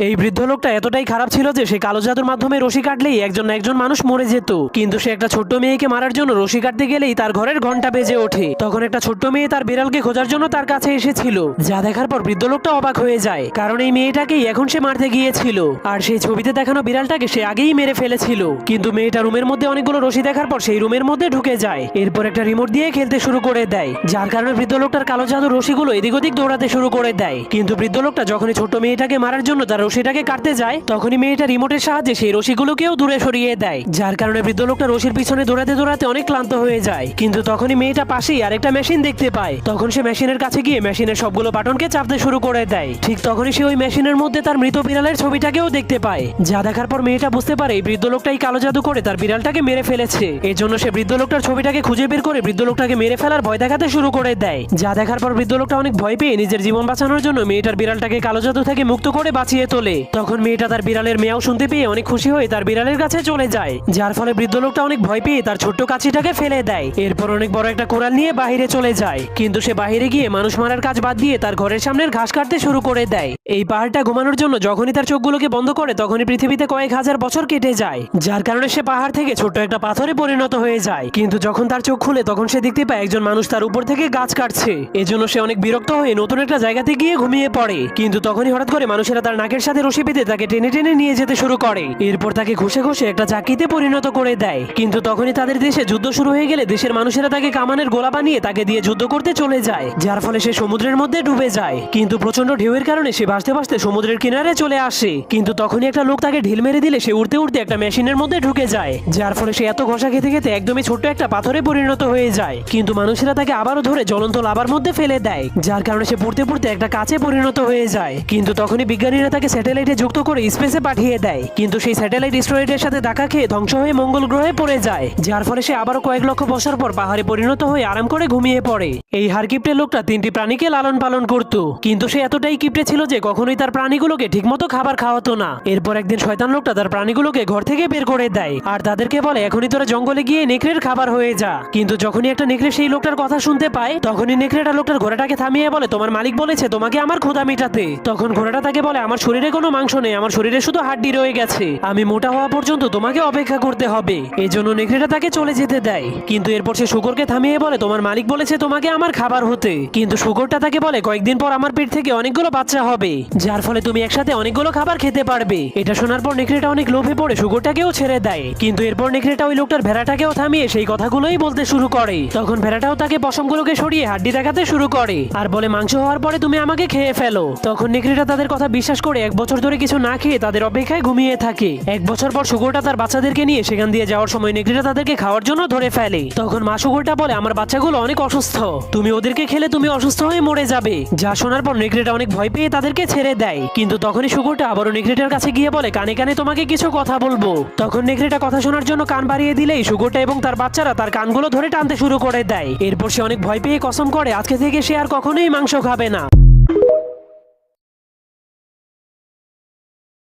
এই বৃদ্ধ লোকটা এতটাই খারাপ ছিল যে সে কালো জাদুর মাধ্যমে রশি কাটলেই একজন না একজন মানুষ মরে যেত। কিন্তু সে একটা ছোট্ট মেয়েকে মারার জন্য রশি কাটতে গেলেই তার ঘরের ঘন্টা বেজে ওঠে। তখন একটা ছোট্ট মেয়ে তার বিড়ালকে খোঁজার জন্য তার কাছে এসেছিল, যা দেখার পর বৃদ্ধ লোকটা অবাক হয়ে যায়, কারণ এই মেয়েটাকেই এখন সে মারতে গিয়েছিল। আর সেই ছবিতে দেখানো বিড়ালটাকে সে আগেই মেরে ফেলেছিল। কিন্তু মেয়েটা রুমের মধ্যে অনেকগুলো রশি দেখার পর সেই রুমের মধ্যে ঢুকে যায়, এরপর একটা রিমোট দিয়ে খেলতে শুরু করে দেয়, যার কারণে বৃদ্ধ লোকটার কালো জাদুর রশিগুলো এদিক ওদিক দৌড়াতে শুরু করে দেয়। কিন্তু বৃদ্ধ লোকটা যখনই ছোট্ট মেয়েটাকে মারার জন্য তার রশিটাকে কাটতে যায়, তখনই মেয়েটা রিমোটের সাহায্যে সেই রশিগুলোকেও দূরে সরিয়ে দেয়, যার কারণে বৃদ্ধ লোকটা রশির পিছনে দৌড়াতে দৌড়াতে অনেক ক্লান্ত হয়ে যায়। কিন্তু তখনই মেয়েটা পাশেই আরেকটা মেশিন দেখতে পায়। তখন সে মেশিনের কাছে গিয়ে মেশিনের সবগুলো বাটনকে চাপতে শুরু করে দেয়। ঠিক তখনই সে ওই মেশিনের মধ্যে তার মৃত বিড়ালের ছবিটাকেও দেখতে পায়, যা দেখার পর মেয়েটা বুঝতে পারে এই বৃদ্ধ লোকটাই কালো জাদু করে তার বিড়ালটাকে মেরে ফেলেছে। এর জন্য সে বৃদ্ধ লোকটার ছবিটাকে খুঁজে বের করে বৃদ্ধ লোকটাকে মেরে ফেলার ভয় দেখাতে শুরু করে দেয়, যা দেখার পর বৃদ্ধ লোকটা অনেক ভয় পেয়ে নিজের জীবন বাঁচানোর জন্য মেয়েটার বিড়ালটাকে কালো জাদু থেকে মুক্ত করে বাঁচিয়ে তোলে। তখন মেয়েটা তার বিড়ালের মেয়াও শুনতে পেয়ে অনেক খুশি হয়ে তার বিড়ালের কাছে চলে যায়, যার ফলে বৃদ্ধ লোকটা অনেক ভয় পেয়ে তার ছোট্ট কাছিটাকে ফেলে দেয়। এরপর অনেক বড় একটা কোড়াল নিয়ে বাহিরে চলে যায়। কিন্তু সে বাহিরে গিয়ে মানুষ মারার কাজ বাদ দিয়ে তার ঘরের সামনের ঘাস কাটতে শুরু করে দেয়। এই পাহাড়টা ঘুমানোর জন্য যখনই তার চোখগুলোকে বন্ধ করে তখনই পৃথিবীতে কয়েক হাজার বছর কেটে যায়, যার কারণে সে পাহাড় থেকে ছোট্ট একটা পাথরে পরিণত হয়ে যায়। কিন্তু যখন তার চোখ খুলে তখন সে দেখতে পায় একজন মানুষ তার উপর থেকে গাছ কাটছে। এজন্য সে অনেক বিরক্ত হয়ে নতুন একটা জায়গাতে গিয়ে ঘুমিয়ে পড়ে। কিন্তু তখনই হঠাৎ করে মানুষেরা তার নাকের সাথে রশি বেঁধে তাকে টেনে টেনে নিয়ে যেতে শুরু করে। এরপর তাকে ঘষে ঘষে একটা চাকিতে পরিণত করে দেয়। কিন্তু তখনই তাদের দেশে যুদ্ধ শুরু হয়ে গেলে দেশের মানুষেরা তাকে কামানের গোলা বানিয়ে তাকে দিয়ে যুদ্ধ করতে চলে যায়, যার ফলে সে সমুদ্রের মধ্যে ডুবে যায়। কিন্তু প্রচন্ড ঢেউয়ের কারণে সে ভাসতে ভাসতে সমুদ্রের কিনারে চলে আসে। কিন্তু তখনই একটা লোক তাকে ঢিল মেরে দিলে সে উড়তে উড়তে একটা মেশিনের মধ্যে ঢুকে যায়, যার ফলে সে এত ঘষা খেতে খেতে একদমই ছোট্ট একটা পাথরে পরিণত হয়ে যায়। কিন্তু মানুষেরা তাকে আবারও ধরে জ্বলন্ত লাভার মধ্যে ফেলে দেয়, যার কারণে সে পড়তে পড়তে একটা কাছে পরিণত হয়ে যায়। কিন্তু তখনই বিজ্ঞানীরা তাকে স্যাটেলাইটে যুক্ত করে স্পেসে পাঠিয়ে দেয়। কিন্তু সেই স্যাটেলাইট স্টেরয়েডের সাথে ধাক্কা খেয়ে ধ্বংস হয়ে মঙ্গল গ্রহে পড়ে যায়, যার ফলে সে আবারও কয়েক লক্ষ বছর পর পাহাড়ে পরিণত হয়ে আরাম করে ঘুমিয়ে পড়ে। এই হারকিপ্টে লোকটা 3টি প্রাণীকে লালন পালন করত, কিন্তু সে এতটাই কিপটে ছিল যে কখনোই তার প্রাণীগুলোকে ঠিকমতো খাবার খাওয়াতো না। এরপর একদিন শয়তান লোকটা তার প্রাণীগুলোকে ঘর থেকে বের করে দেয় আর তাদেরকে বলে এখনই তোরা জঙ্গলে গিয়ে নেকড়ের খাবার হয়ে যা। কিন্তু যখনই একটা নেকড়ে সেই লোকটার কথা শুনতে পায় তখনই নেকড়েটা লোকটার ঘোড়াটাকে থামিয়ে বলে তোমার মালিক বলেছে তোমাকে আমার ক্ষুধা মেটাতে। তখন ঘোড়াটা তাকে বলে আমার শরীরে কোনো মাংস নেই, আমার শরীরে শুধু হাড্ডি রয়ে গেছে, আমি মোটা হওয়া পর্যন্ত তোমাকে অপেক্ষা করতে হবে। এই জন্য নেকড়েটা তাকে চলে যেতে দেয়। কিন্তু এরপর সে শূকরকে থামিয়ে বলে তোমার মালিক বলেছে তোমাকে আমার খাবার হতে। কিন্তু শূকরটা তাকে বলে কয়েকদিন পর আমার পেট থেকে অনেকগুলো বাচ্চা হবে, যার ফলে তুমি একসাথে অনেকগুলো খাবার খেতে পারবে। এটা শোনার পর নেকড়েটা অনেক লোভে পড়ে শূকরটাকেও ছেড়ে দেয়। কিন্তু এরপর নেকড়েটা ওই লোকটার ভেড়াটাকেও থামিয়ে সেই কথাগুলোই বলতে শুরু করে। তখন ভেড়াটাও তাকে পশমগুলোকে সরিয়ে হাড্ডি দেখাতে শুরু করে আর বলে মাংস হওয়ার পরে তুমি আমাকে খেয়ে ফেলো। তখন নেকড়েটা তাদের কথা বিশ্বাস করে 1 বছর ধরে কিছু না খেয়ে তাদের অপেক্ষায় ঘুমিয়ে থাকে। 1 বছর পর শূকরটা তার বাচ্চাদেরকে নিয়ে সেখান দিয়ে যাওয়ার সময় নেকড়েটা তাদেরকে খাওয়ার জন্য ধরে ফেলে। তখন মা শূকরটা বলে আমার বাচ্চাগুলো অনেক অসুস্থ, তুমি ওদেরকে খেলে তুমি অসুস্থ হয়ে মরে যাবে। যা শোনার পর নেকড়েটা অনেক ভয় পেয়ে তাদেরকে ছেড়ে দেয়। কিন্তু তখনই শূকরটা আবারও নেকড়েটার কাছে গিয়ে বলে কানে কানে তোমাকে কিছু কথা বলবো। তখন নেকড়েটা কথা শোনার জন্য কান বাড়িয়ে দিলেই শূকরটা এবং তার বাচ্চারা তার কানগুলো ধরে টানতে শুরু করে দেয়। এরপর সে অনেক ভয় পেয়ে কসম করে আজকে থেকে সে আর কখনোই মাংস খাবে না।